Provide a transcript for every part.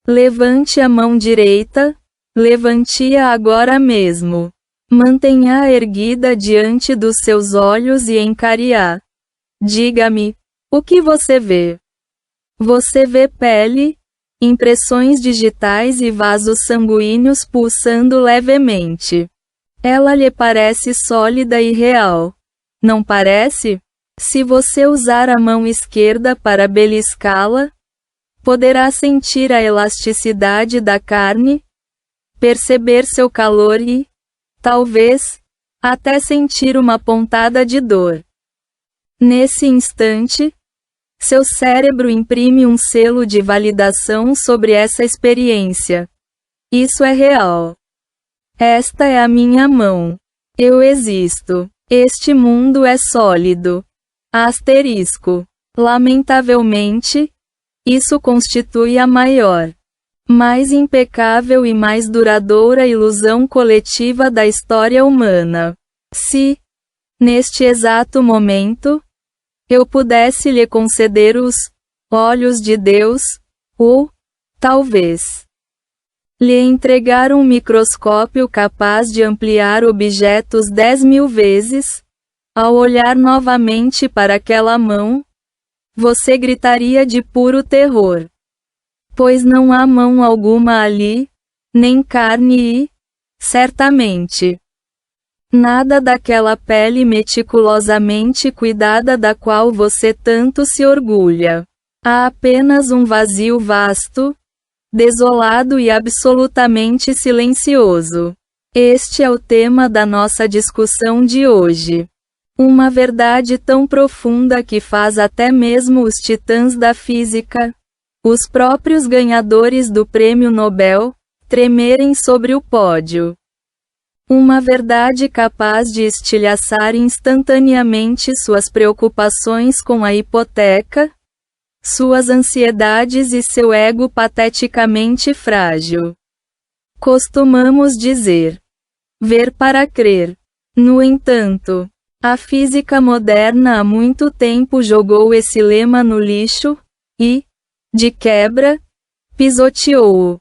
Levante a mão direita, levante-a agora mesmo. Mantenha-a erguida diante dos seus olhos e encare-a. Diga-me, o que você vê? Você vê pele, impressões digitais e vasos sanguíneos pulsando levemente. Ela lhe parece sólida e real. Não parece? Se você usar a mão esquerda para beliscá-la, poderá sentir a elasticidade da carne, perceber seu calor e, talvez, até sentir uma pontada de dor. Nesse instante, seu cérebro imprime um selo de validação sobre essa experiência. Isso é real. Esta é a minha mão. Eu existo. Este mundo é sólido. Asterisco. Lamentavelmente, isso constitui a maior, mais impecável e mais duradoura ilusão coletiva da história humana. Se, neste exato momento, eu pudesse lhe conceder os olhos de Deus, ou, talvez, lhe entregar um microscópio capaz de ampliar objetos 10.000 vezes, ao olhar novamente para aquela mão, você gritaria de puro terror. Pois não há mão alguma ali, nem carne e, certamente, nada daquela pele meticulosamente cuidada da qual você tanto se orgulha. Há apenas um vazio vasto, desolado e absolutamente silencioso. Este é o tema da nossa discussão de hoje. Uma verdade tão profunda que faz até mesmo os titãs da física, os próprios ganhadores do Prêmio Nobel, tremerem sobre o pódio. Uma verdade capaz de estilhaçar instantaneamente suas preocupações com a hipoteca, suas ansiedades e seu ego pateticamente frágil. Costumamos dizer: ver para crer. No entanto, a física moderna há muito tempo jogou esse lema no lixo, e, de quebra, pisoteou-o.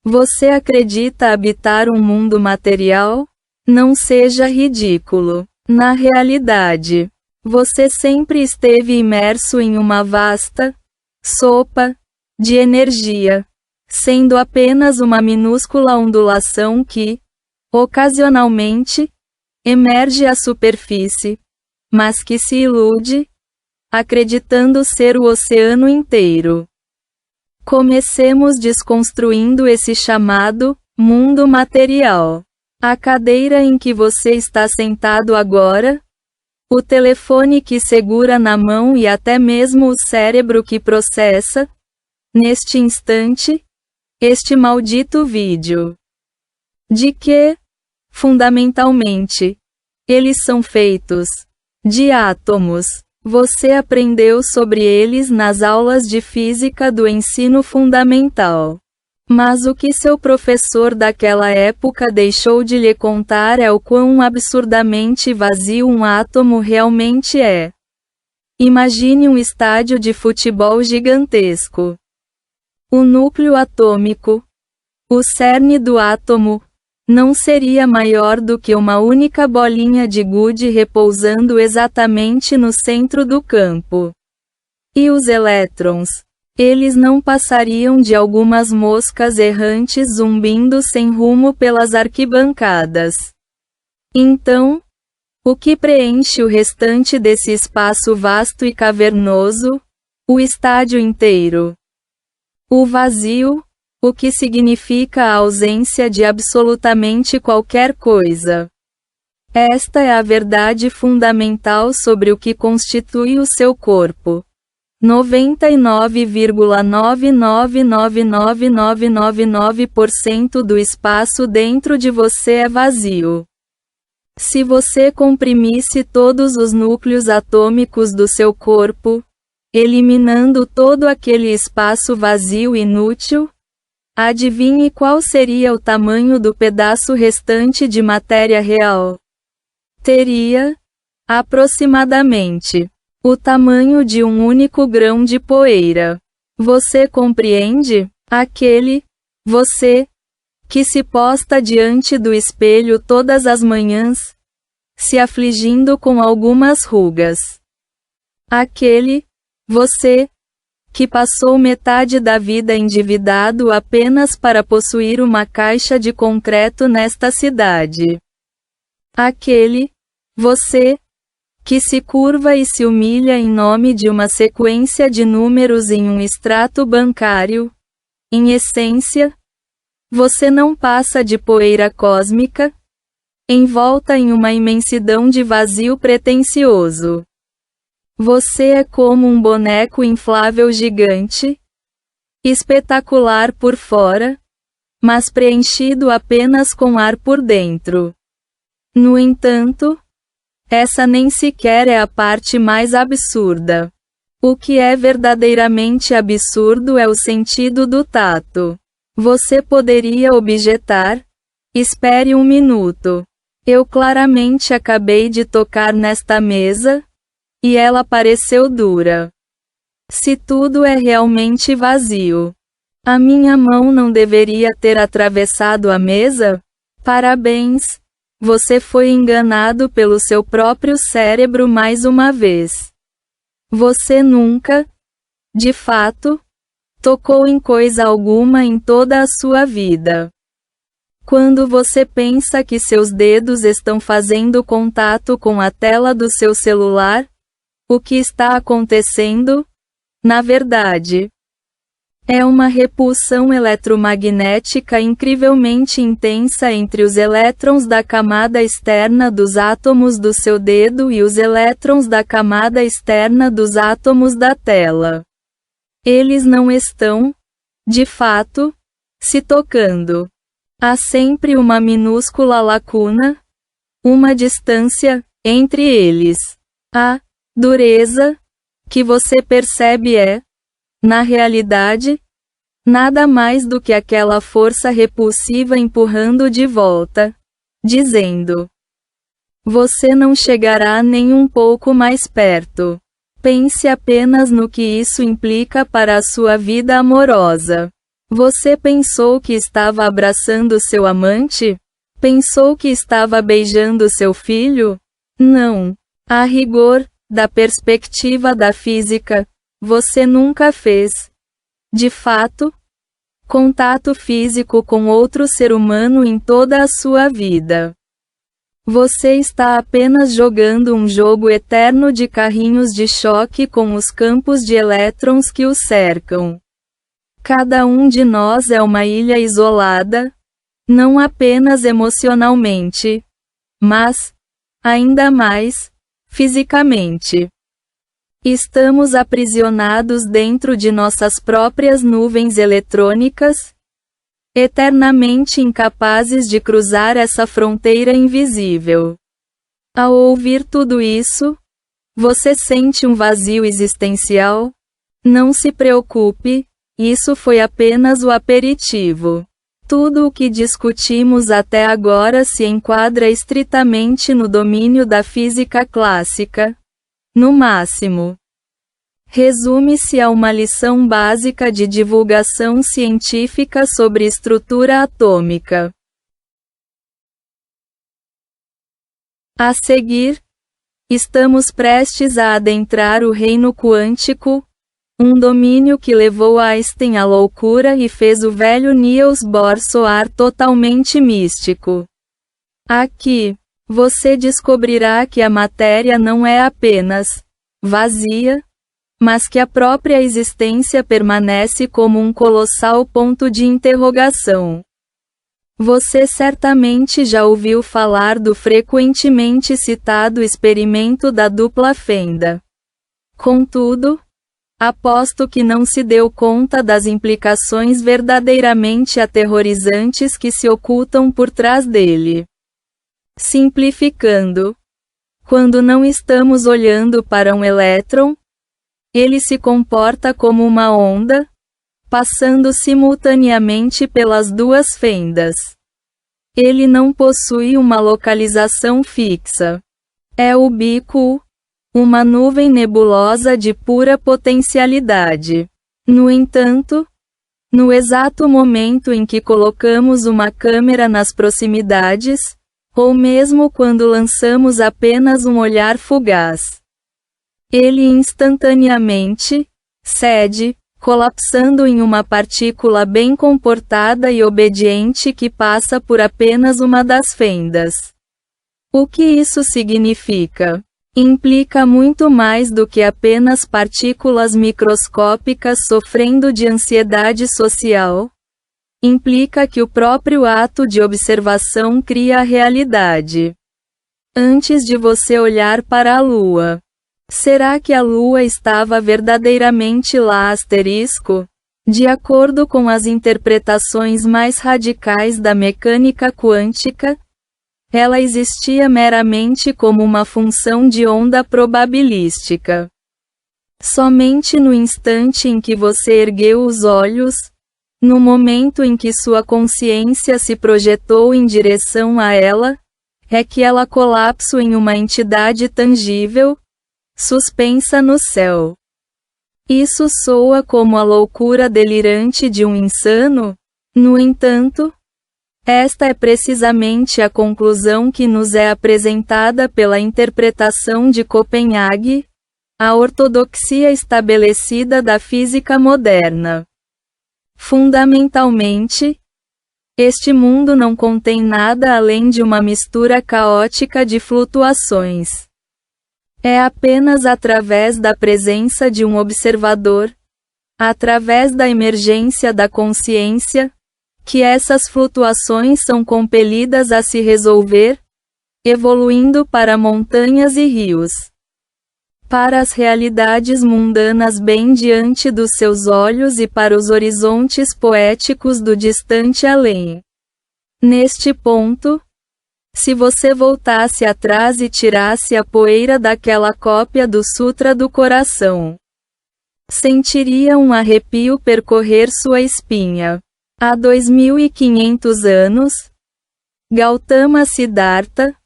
Você acredita habitar um mundo material? Não seja ridículo. Na realidade, você sempre esteve imerso em uma vasta sopa de energia, sendo apenas uma minúscula ondulação que, ocasionalmente, emerge à superfície, mas que se ilude, acreditando ser o oceano inteiro. Comecemos desconstruindo esse chamado mundo material. A cadeira em que você está sentado agora, o telefone que segura na mão e até mesmo o cérebro que processa, neste instante, este maldito vídeo. De que, fundamentalmente, eles são feitos de átomos. Você aprendeu sobre eles nas aulas de física do ensino fundamental. Mas o que seu professor daquela época deixou de lhe contar é o quão absurdamente vazio um átomo realmente é. Imagine um estádio de futebol gigantesco. O núcleo atômico, o cerne do átomo, não seria maior do que uma única bolinha de gude repousando exatamente no centro do campo. E os elétrons? Eles não passariam de algumas moscas errantes zumbindo sem rumo pelas arquibancadas. Então, o que preenche o restante desse espaço vasto e cavernoso? O estádio inteiro. O vazio, o que significa a ausência de absolutamente qualquer coisa. Esta é a verdade fundamental sobre o que constitui o seu corpo. 99,9999999% do espaço dentro de você é vazio. Se você comprimisse todos os núcleos atômicos do seu corpo, eliminando todo aquele espaço vazio inútil, adivinhe qual seria o tamanho do pedaço restante de matéria real? Teria, aproximadamente, o tamanho de um único grão de poeira. Você compreende? Aquele, você, que se posta diante do espelho todas as manhãs, se afligindo com algumas rugas. Aquele, você, que passou metade da vida endividado apenas para possuir uma caixa de concreto nesta cidade. Aquele, você, que se curva e se humilha em nome de uma sequência de números em um extrato bancário. Em essência, você não passa de poeira cósmica, envolta em uma imensidão de vazio pretensioso. Você é como um boneco inflável gigante, espetacular por fora, mas preenchido apenas com ar por dentro. No entanto, essa nem sequer é a parte mais absurda. O que é verdadeiramente absurdo é o sentido do tato. Você poderia objetar: espere um minuto. Eu claramente acabei de tocar nesta mesa, e ela pareceu dura. Se tudo é realmente vazio, a minha mão não deveria ter atravessado a mesa? Parabéns! Você foi enganado pelo seu próprio cérebro mais uma vez. Você nunca, de fato, tocou em coisa alguma em toda a sua vida. Quando você pensa que seus dedos estão fazendo contato com a tela do seu celular, o que está acontecendo, na verdade, é uma repulsão eletromagnética incrivelmente intensa entre os elétrons da camada externa dos átomos do seu dedo e os elétrons da camada externa dos átomos da tela. Eles não estão, de fato, se tocando. Há sempre uma minúscula lacuna, uma distância, entre eles. A dureza que você percebe é, na realidade, nada mais do que aquela força repulsiva empurrando de volta, dizendo: você não chegará nem um pouco mais perto. Pense apenas no que isso implica para a sua vida amorosa. Você pensou que estava abraçando seu amante? Pensou que estava beijando seu filho? Não. A rigor, da perspectiva da física, você nunca fez, de fato, contato físico com outro ser humano em toda a sua vida. Você está apenas jogando um jogo eterno de carrinhos de choque com os campos de elétrons que o cercam. Cada um de nós é uma ilha isolada, não apenas emocionalmente, mas, ainda mais, fisicamente. Estamos aprisionados dentro de nossas próprias nuvens eletrônicas, eternamente incapazes de cruzar essa fronteira invisível. Ao ouvir tudo isso, você sente um vazio existencial? Não se preocupe, isso foi apenas o aperitivo. Tudo o que discutimos até agora se enquadra estritamente no domínio da física clássica. No máximo, resume-se a uma lição básica de divulgação científica sobre estrutura atômica. A seguir, estamos prestes a adentrar o reino quântico, um domínio que levou Einstein à loucura e fez o velho Niels Bohr soar totalmente místico. Aqui, você descobrirá que a matéria não é apenas vazia, mas que a própria existência permanece como um colossal ponto de interrogação. Você certamente já ouviu falar do frequentemente citado experimento da dupla fenda. Contudo, aposto que não se deu conta das implicações verdadeiramente aterrorizantes que se ocultam por trás dele. Simplificando, quando não estamos olhando para um elétron, ele se comporta como uma onda, passando simultaneamente pelas duas fendas. Ele não possui uma localização fixa. É ubíquo, uma nuvem nebulosa de pura potencialidade. No entanto, No exato momento em que colocamos uma câmera nas proximidades, ou mesmo quando lançamos apenas um olhar fugaz, ele instantaneamente cede, colapsando em uma partícula bem comportada e obediente que passa por apenas uma das fendas. O que isso significa? Implica muito mais do que apenas partículas microscópicas sofrendo de ansiedade social. Implica que o próprio ato de observação cria a realidade. Antes de você olhar para a Lua, será que a Lua estava verdadeiramente lá? De acordo com as interpretações mais radicais da mecânica quântica, ela existia meramente como uma função de onda probabilística. Somente no instante em que você ergueu os olhos, no momento em que sua consciência se projetou em direção a ela, é que ela colapsou em uma entidade tangível, suspensa no céu. Isso soa como a loucura delirante de um insano? No entanto, esta é precisamente a conclusão que nos é apresentada pela interpretação de Copenhague, a ortodoxia estabelecida da física moderna. Fundamentalmente, este mundo não contém nada além de uma mistura caótica de flutuações. É apenas através da presença de um observador, através da emergência da consciência, que essas flutuações são compelidas a se resolver, evoluindo para montanhas e rios. Para as realidades mundanas bem diante dos seus olhos e para os horizontes poéticos do distante além. Neste ponto, se você voltasse atrás e tirasse a poeira daquela cópia do Sutra do Coração, sentiria um arrepio percorrer sua espinha. Há 2500 anos, Gautama Siddhartha,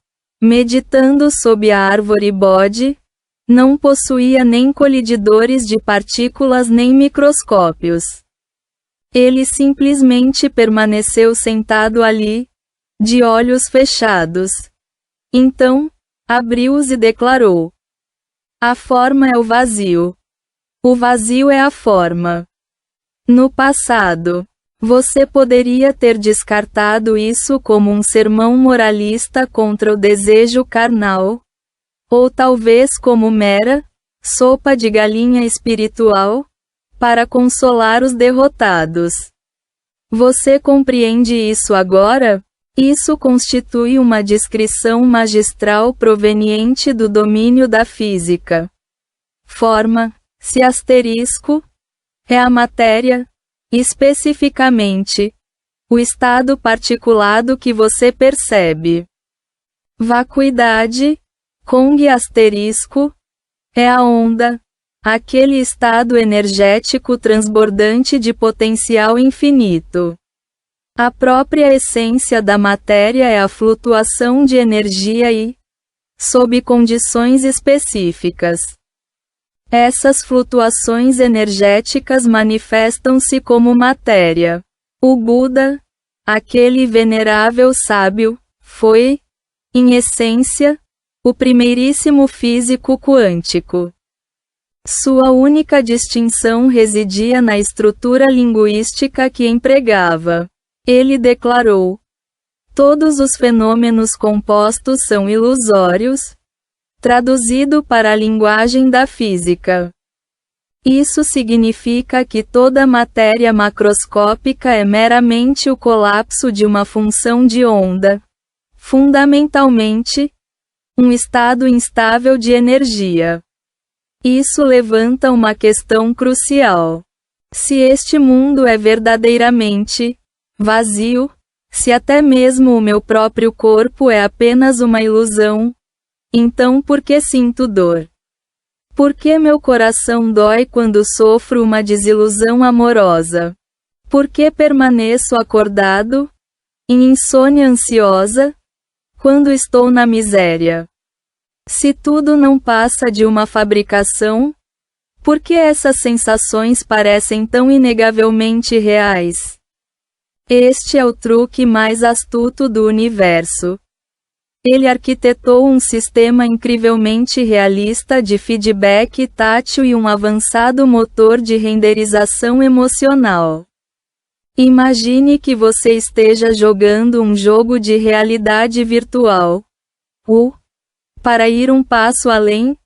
meditando sob a árvore Bodhi, não possuía nem colididores de partículas nem microscópios. Ele simplesmente permaneceu sentado ali, de olhos fechados. Então, abriu-os e declarou: a forma é o vazio. O vazio é a forma. No passado, você poderia ter descartado isso como um sermão moralista contra o desejo carnal, ou talvez como mera sopa de galinha espiritual, para consolar os derrotados. Você compreende isso agora? Isso constitui uma descrição magistral proveniente do domínio da física. Forma, se asterisco, é a matéria, especificamente, o estado particulado que você percebe. Vacuidade, Kong asterisco, é a onda, aquele estado energético transbordante de potencial infinito. A própria essência da matéria é a flutuação de energia e, sob condições específicas, essas flutuações energéticas manifestam-se como matéria. O Buda, aquele venerável sábio, foi, em essência, o primeiríssimo físico quântico. Sua única distinção residia na estrutura linguística que empregava. Ele declarou: todos os fenômenos compostos são ilusórios, traduzido para a linguagem da física. Isso significa que toda matéria macroscópica é meramente o colapso de uma função de onda. Fundamentalmente, um estado instável de energia. Isso levanta uma questão crucial. Se este mundo é verdadeiramente vazio, se até mesmo o meu próprio corpo é apenas uma ilusão, então por que sinto dor? Por que meu coração dói quando sofro uma desilusão amorosa? Por que permaneço acordado, em insônia ansiosa, quando estou na miséria? Se tudo não passa de uma fabricação, Por que essas sensações parecem tão inegavelmente reais? Este é o truque mais astuto do universo. Ele arquitetou um sistema incrivelmente realista de feedback tátil e um avançado motor de renderização emocional. Imagine que você esteja jogando um jogo de realidade virtual. Para ir um passo além,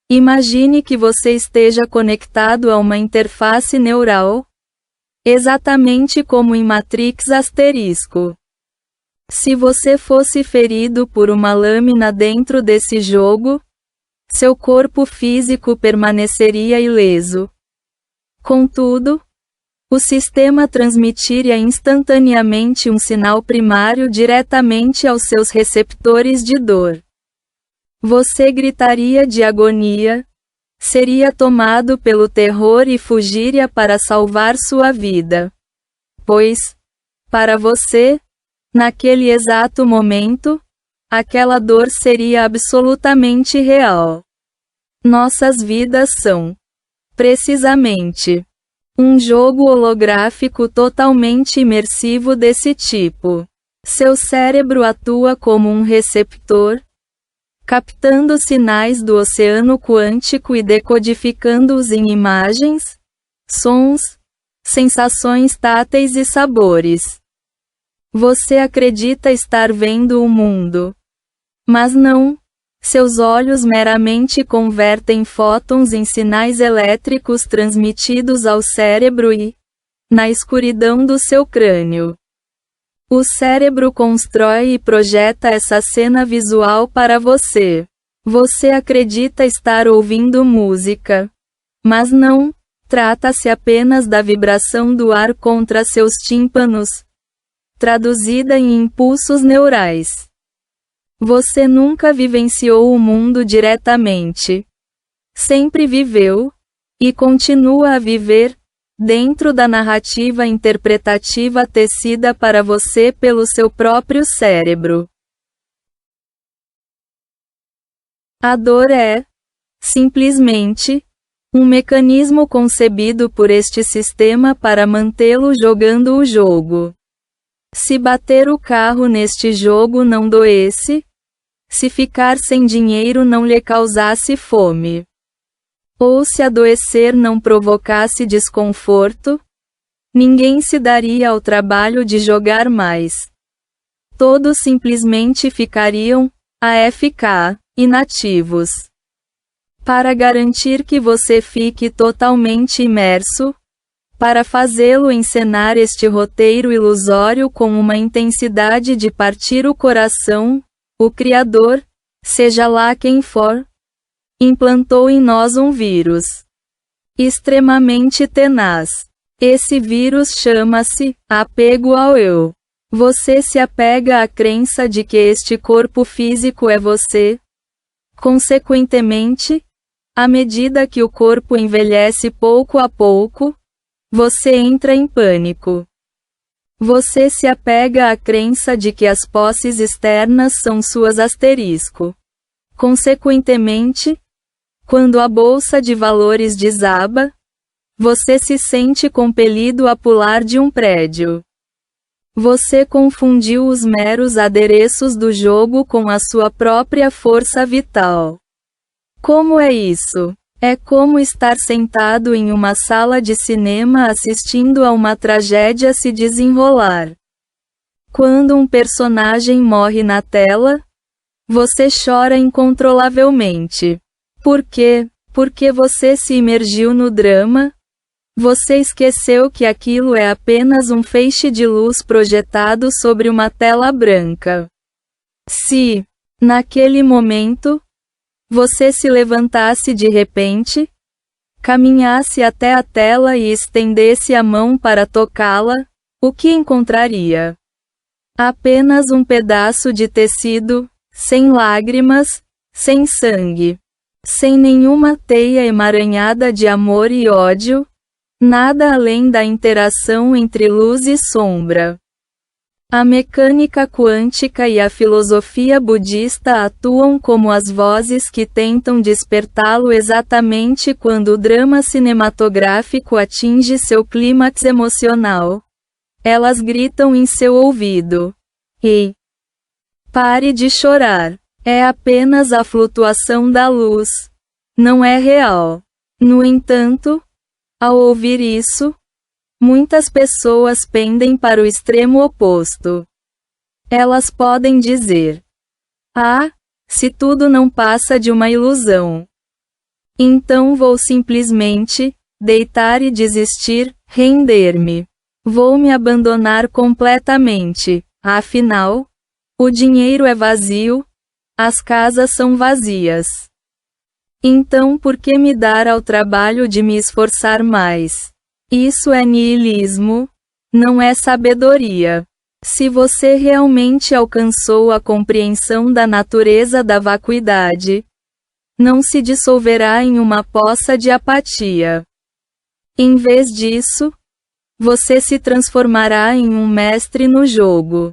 imagine que você esteja conectado a uma interface neural, exatamente como em Matrix Asterisco. Se você fosse ferido por uma lâmina dentro desse jogo, seu corpo físico permaneceria ileso. Contudo, o sistema transmitiria instantaneamente um sinal primário diretamente aos seus receptores de dor. Você gritaria de agonia, seria tomado pelo terror e fugiria para salvar sua vida. Pois, para você, naquele exato momento, aquela dor seria absolutamente real. Nossas vidas são, precisamente, um jogo holográfico totalmente imersivo desse tipo. Seu cérebro atua como um receptor, captando sinais do oceano quântico e decodificando-os em imagens, sons, sensações táteis e sabores. Você acredita estar vendo o mundo. Mas não. Seus olhos meramente convertem fótons em sinais elétricos transmitidos ao cérebro e, na escuridão do seu crânio, o cérebro constrói e projeta essa cena visual para você. Você acredita estar ouvindo música. Mas não. Trata-se apenas da vibração do ar contra seus tímpanos, traduzida em impulsos neurais. Você nunca vivenciou o mundo diretamente. Sempre viveu, e continua a viver, dentro da narrativa interpretativa tecida para você pelo seu próprio cérebro. A dor é, simplesmente, um mecanismo concebido por este sistema para mantê-lo jogando o jogo. Se bater o carro neste jogo não doesse, se ficar sem dinheiro não lhe causasse fome, ou se adoecer não provocasse desconforto, ninguém se daria ao trabalho de jogar mais. Todos simplesmente ficariam, AFK, inativos. Para garantir que você fique totalmente imerso, para fazê-lo encenar este roteiro ilusório com uma intensidade de partir o coração, o Criador, seja lá quem for, implantou em nós um vírus extremamente tenaz. Esse vírus chama-se apego ao eu. Você se apega à crença de que este corpo físico é você. Consequentemente, à medida que o corpo envelhece pouco a pouco, você entra em pânico. Você se apega à crença de que as posses externas são suas asterisco. Consequentemente, quando a bolsa de valores desaba, você se sente compelido a pular de um prédio. Você confundiu os meros adereços do jogo com a sua própria força vital. Como é isso? É como estar sentado em uma sala de cinema assistindo a uma tragédia se desenrolar. Quando um personagem morre na tela, você chora incontrolavelmente. Por quê? Porque você se imergiu no drama? Você esqueceu que aquilo é apenas um feixe de luz projetado sobre uma tela branca. Se, naquele momento, você se levantasse de repente, caminhasse até a tela e estendesse a mão para tocá-la, o que encontraria? Apenas um pedaço de tecido, sem lágrimas, sem sangue, sem nenhuma teia emaranhada de amor e ódio, nada além da interação entre luz e sombra. A mecânica quântica e a filosofia budista atuam como as vozes que tentam despertá-lo exatamente quando o drama cinematográfico atinge seu clímax emocional. Elas gritam em seu ouvido: "Ei, pare de chorar. É apenas a flutuação da luz. Não é real." No entanto, ao ouvir isso, muitas pessoas pendem para o extremo oposto. Elas podem dizer: "Ah, se tudo não passa de uma ilusão, então vou simplesmente deitar e desistir, render-me. Vou me abandonar completamente. Afinal, o dinheiro é vazio, as casas são vazias. Então por que me dar ao trabalho de me esforçar mais?" Isso é niilismo, não é sabedoria. Se você realmente alcançou a compreensão da natureza da vacuidade, não se dissolverá em uma poça de apatia. Em vez disso, você se transformará em um mestre no jogo.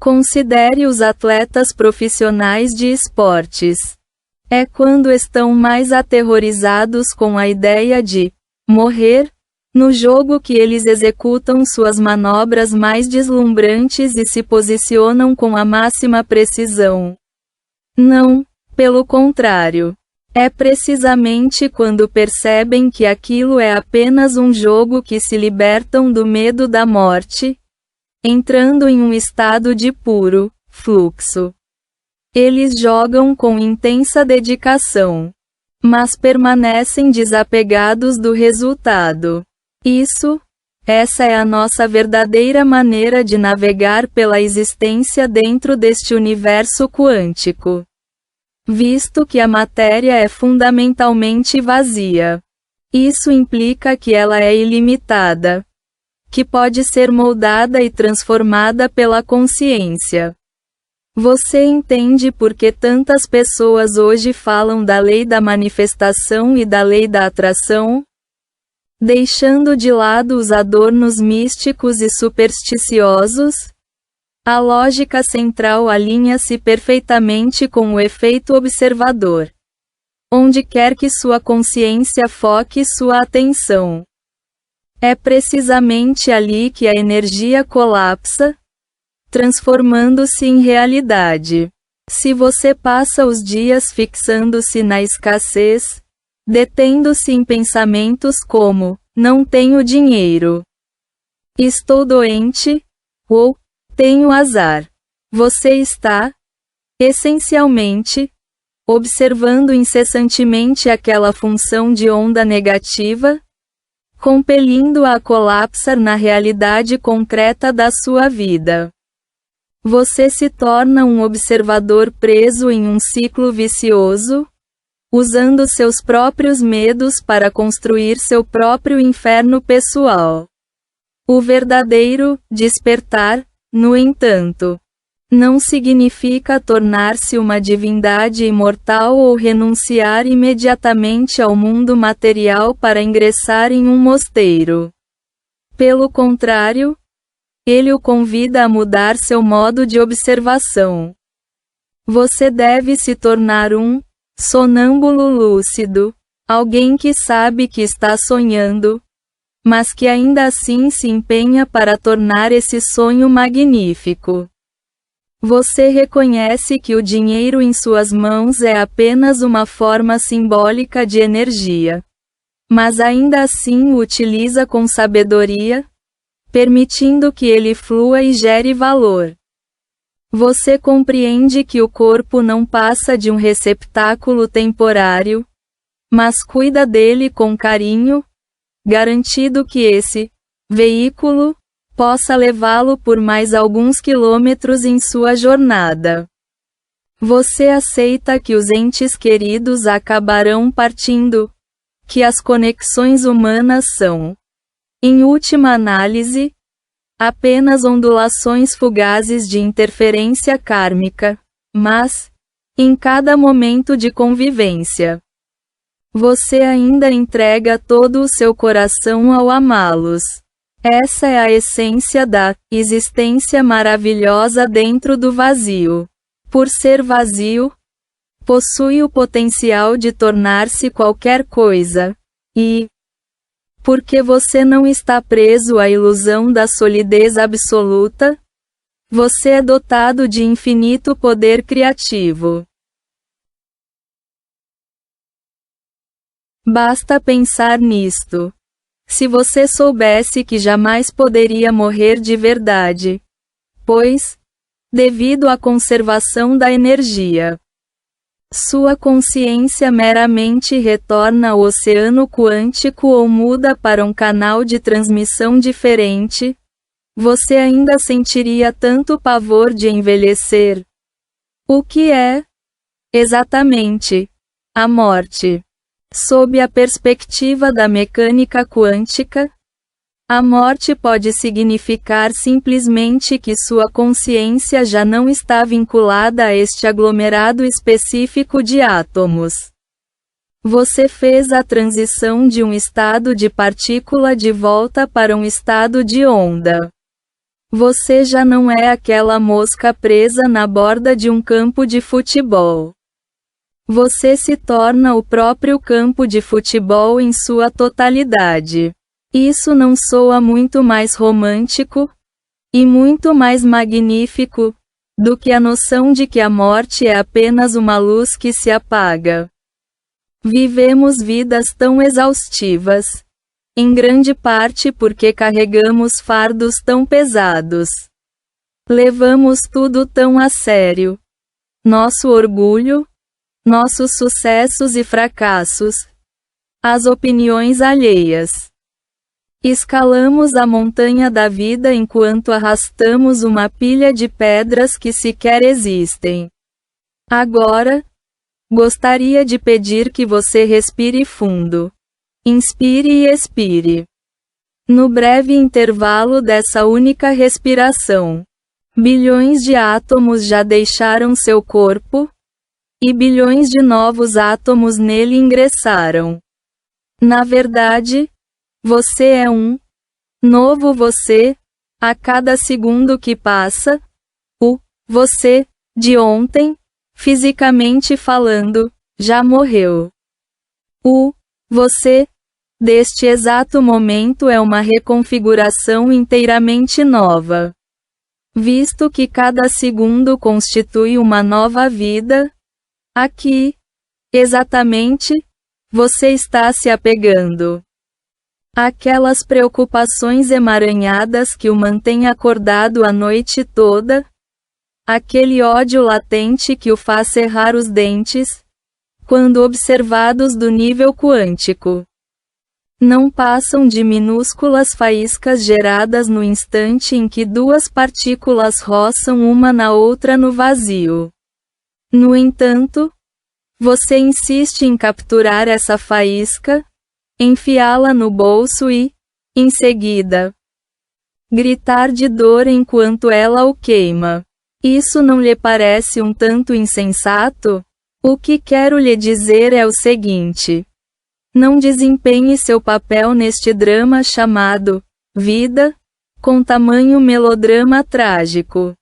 Considere os atletas profissionais de esportes. É quando estão mais aterrorizados com a ideia de morrer no jogo que eles executam suas manobras mais deslumbrantes e se posicionam com a máxima precisão. Não, pelo contrário. É precisamente quando percebem que aquilo é apenas um jogo que se libertam do medo da morte, entrando em um estado de puro fluxo. Eles jogam com intensa dedicação, mas permanecem desapegados do resultado. Essa é a nossa verdadeira maneira de navegar pela existência dentro deste universo quântico. Visto que a matéria é fundamentalmente vazia, isso implica que ela é ilimitada, que pode ser moldada e transformada pela consciência. Você entende por que tantas pessoas hoje falam da lei da manifestação e da lei da atração? Deixando de lado os adornos místicos e supersticiosos, a lógica central alinha-se perfeitamente com o efeito observador. Onde quer que sua consciência foque sua atenção, é precisamente ali que a energia colapsa, transformando-se em realidade. Se você passa os dias fixando-se na escassez, detendo-se em pensamentos como: "Não tenho dinheiro", "Estou doente", ou "Tenho azar", você está, essencialmente, observando incessantemente aquela função de onda negativa, compelindo-a a colapsar na realidade concreta da sua vida. Você se torna um observador preso em um ciclo vicioso, usando seus próprios medos para construir seu próprio inferno pessoal. O verdadeiro despertar, no entanto, não significa tornar-se uma divindade imortal ou renunciar imediatamente ao mundo material para ingressar em um mosteiro. Pelo contrário, ele o convida a mudar seu modo de observação. Você deve se tornar um sonâmbulo lúcido, alguém que sabe que está sonhando, mas que ainda assim se empenha para tornar esse sonho magnífico. Você reconhece que o dinheiro em suas mãos é apenas uma forma simbólica de energia, mas ainda assim o utiliza com sabedoria, permitindo que ele flua e gere valor. Você compreende que o corpo não passa de um receptáculo temporário, mas cuida dele com carinho, garantindo que esse veículo possa levá-lo por mais alguns quilômetros em sua jornada. Você aceita que os entes queridos acabarão partindo, que as conexões humanas são, em última análise, apenas ondulações fugazes de interferência kármica, mas, em cada momento de convivência, você ainda entrega todo o seu coração ao amá-los. Essa é a essência da existência maravilhosa dentro do vazio. Por ser vazio, possui o potencial de tornar-se qualquer coisa. E, porque você não está preso à ilusão da solidez absoluta, você é dotado de infinito poder criativo. Basta pensar nisto. Se você soubesse que jamais poderia morrer de verdade, pois, devido à conservação da energia, sua consciência meramente retorna ao oceano quântico ou muda para um canal de transmissão diferente, você ainda sentiria tanto pavor de envelhecer. O que é, exatamente, a morte? Sob a perspectiva da mecânica quântica, a morte pode significar simplesmente que sua consciência já não está vinculada a este aglomerado específico de átomos. Você fez a transição de um estado de partícula de volta para um estado de onda. Você já não é aquela mosca presa na borda de um campo de futebol. Você se torna o próprio campo de futebol em sua totalidade. Isso não soa muito mais romântico? E muito mais magnífico do que a noção de que a morte é apenas uma luz que se apaga. Vivemos vidas tão exaustivas, em grande parte porque carregamos fardos tão pesados. Levamos tudo tão a sério. Nosso orgulho, nossos sucessos e fracassos, as opiniões alheias. Escalamos a montanha da vida enquanto arrastamos uma pilha de pedras que sequer existem. Agora, gostaria de pedir que você respire fundo. Inspire e expire. No breve intervalo dessa única respiração, bilhões de átomos já deixaram seu corpo, e bilhões de novos átomos nele ingressaram. Na verdade, você é um novo você, a cada segundo que passa. O você de ontem, fisicamente falando, já morreu. O você deste exato momento é uma reconfiguração inteiramente nova. Visto que cada segundo constitui uma nova vida, aqui, exatamente, você está se apegando. Aquelas preocupações emaranhadas que o mantêm acordado a noite toda, aquele ódio latente que o faz cerrar os dentes, quando observados do nível quântico, não passam de minúsculas faíscas geradas no instante em que duas partículas roçam uma na outra no vazio. No entanto, você insiste em capturar essa faísca, enfiá-la no bolso e, em seguida, gritar de dor enquanto ela o queima. Isso não lhe parece um tanto insensato? O que quero lhe dizer é o seguinte: não desempenhe seu papel neste drama chamado vida, com tamanho melodrama trágico.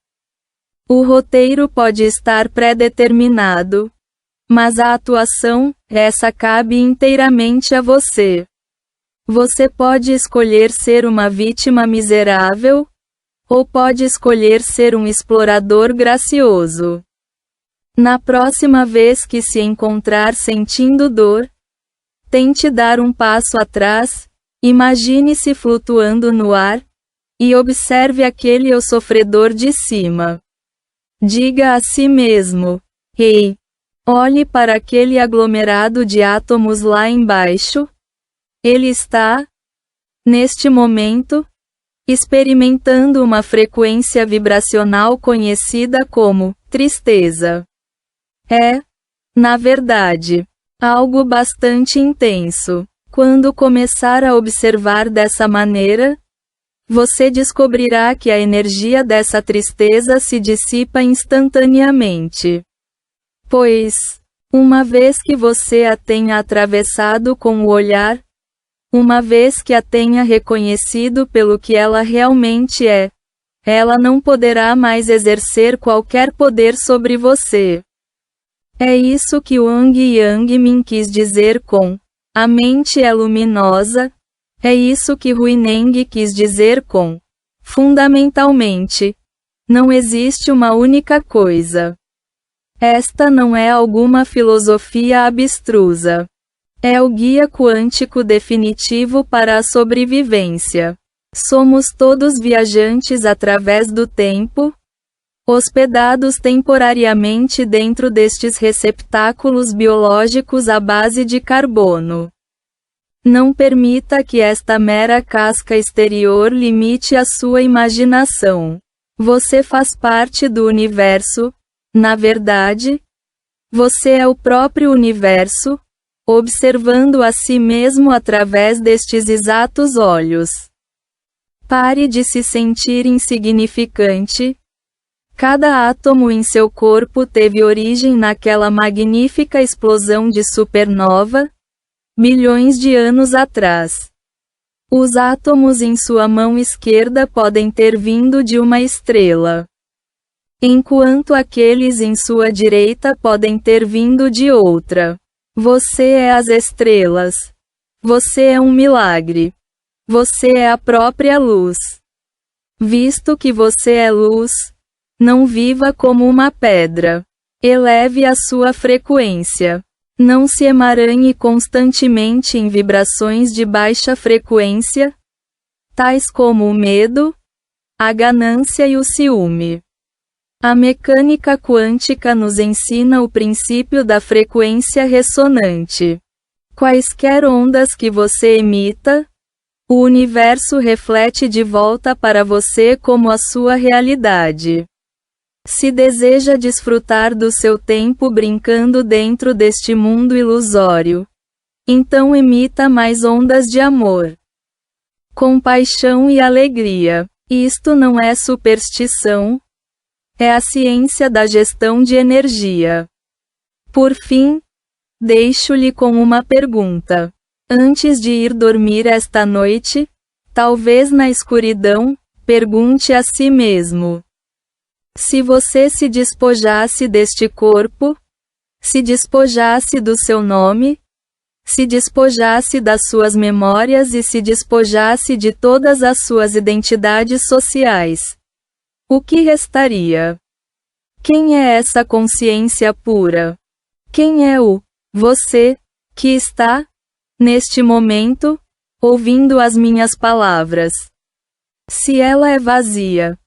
O roteiro pode estar pré-determinado, mas a atuação, essa cabe inteiramente a você. Você pode escolher ser uma vítima miserável, ou pode escolher ser um explorador gracioso. Na próxima vez que se encontrar sentindo dor, tente dar um passo atrás, imagine-se flutuando no ar, e observe aquele eu sofredor de cima. Diga a si mesmo: ei, olhe para aquele aglomerado de átomos lá embaixo. Ele está, neste momento, experimentando uma frequência vibracional conhecida como tristeza. É, na verdade, algo bastante intenso. Quando começar a observar dessa maneira, você descobrirá que a energia dessa tristeza se dissipa instantaneamente. Pois, uma vez que você a tenha atravessado com o olhar, Uma vez que a tenha reconhecido pelo que ela realmente é, ela não poderá mais exercer qualquer poder sobre você. É isso que Wang Yang Min quis dizer com a mente é luminosa. É isso que Huineng quis dizer com fundamentalmente. Não existe uma única coisa. Esta não é alguma filosofia abstrusa. É o guia quântico definitivo para a sobrevivência. Somos todos viajantes através do tempo, hospedados temporariamente dentro destes receptáculos biológicos à base de carbono. Não permita que esta mera casca exterior limite a sua imaginação. Você faz parte do universo, na verdade. Você é o próprio universo, observando a si mesmo através destes exatos olhos. Pare de se sentir insignificante. Cada átomo em seu corpo teve origem naquela magnífica explosão de supernova, milhões de anos atrás. Os átomos em sua mão esquerda podem ter vindo de uma estrela, enquanto aqueles em sua direita podem ter vindo de outra. Você é as estrelas. Você é um milagre. Você é a própria luz. Visto que você é luz, não viva como uma pedra. Eleve a sua frequência. Não se emaranhe constantemente em vibrações de baixa frequência, tais como o medo, a ganância e o ciúme. A mecânica quântica nos ensina o princípio da frequência ressonante. Quaisquer ondas que você emita, o universo reflete de volta para você como a sua realidade. Se deseja desfrutar do seu tempo brincando dentro deste mundo ilusório, então emita mais ondas de amor, compaixão e alegria. Isto não é superstição, é a ciência da gestão de energia. Por fim, deixo-lhe com uma pergunta. Antes de ir dormir esta noite, talvez na escuridão, pergunte a si mesmo: se você se despojasse deste corpo, se despojasse do seu nome, se despojasse das suas memórias e se despojasse de todas as suas identidades sociais, o que restaria? Quem é essa consciência pura? Quem é o você que está, neste momento, ouvindo as minhas palavras? Se ela é vazia,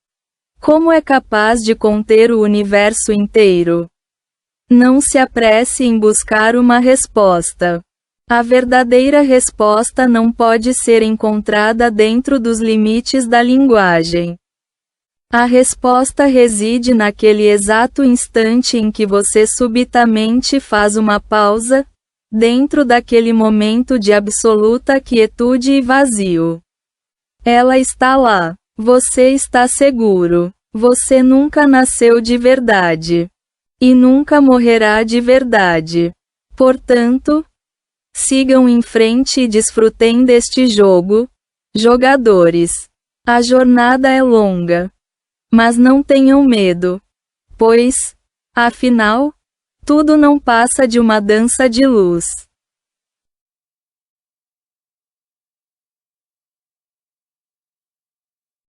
como é capaz de conter o universo inteiro? Não se apresse em buscar uma resposta. A verdadeira resposta não pode ser encontrada dentro dos limites da linguagem. A resposta reside naquele exato instante em que você subitamente faz uma pausa, dentro daquele momento de absoluta quietude e vazio. Ela está lá. Você está seguro. Você nunca nasceu de verdade. E nunca morrerá de verdade. Portanto, sigam em frente e desfrutem deste jogo, jogadores. A jornada é longa. Mas não tenham medo. Pois, afinal, tudo não passa de uma dança de luz.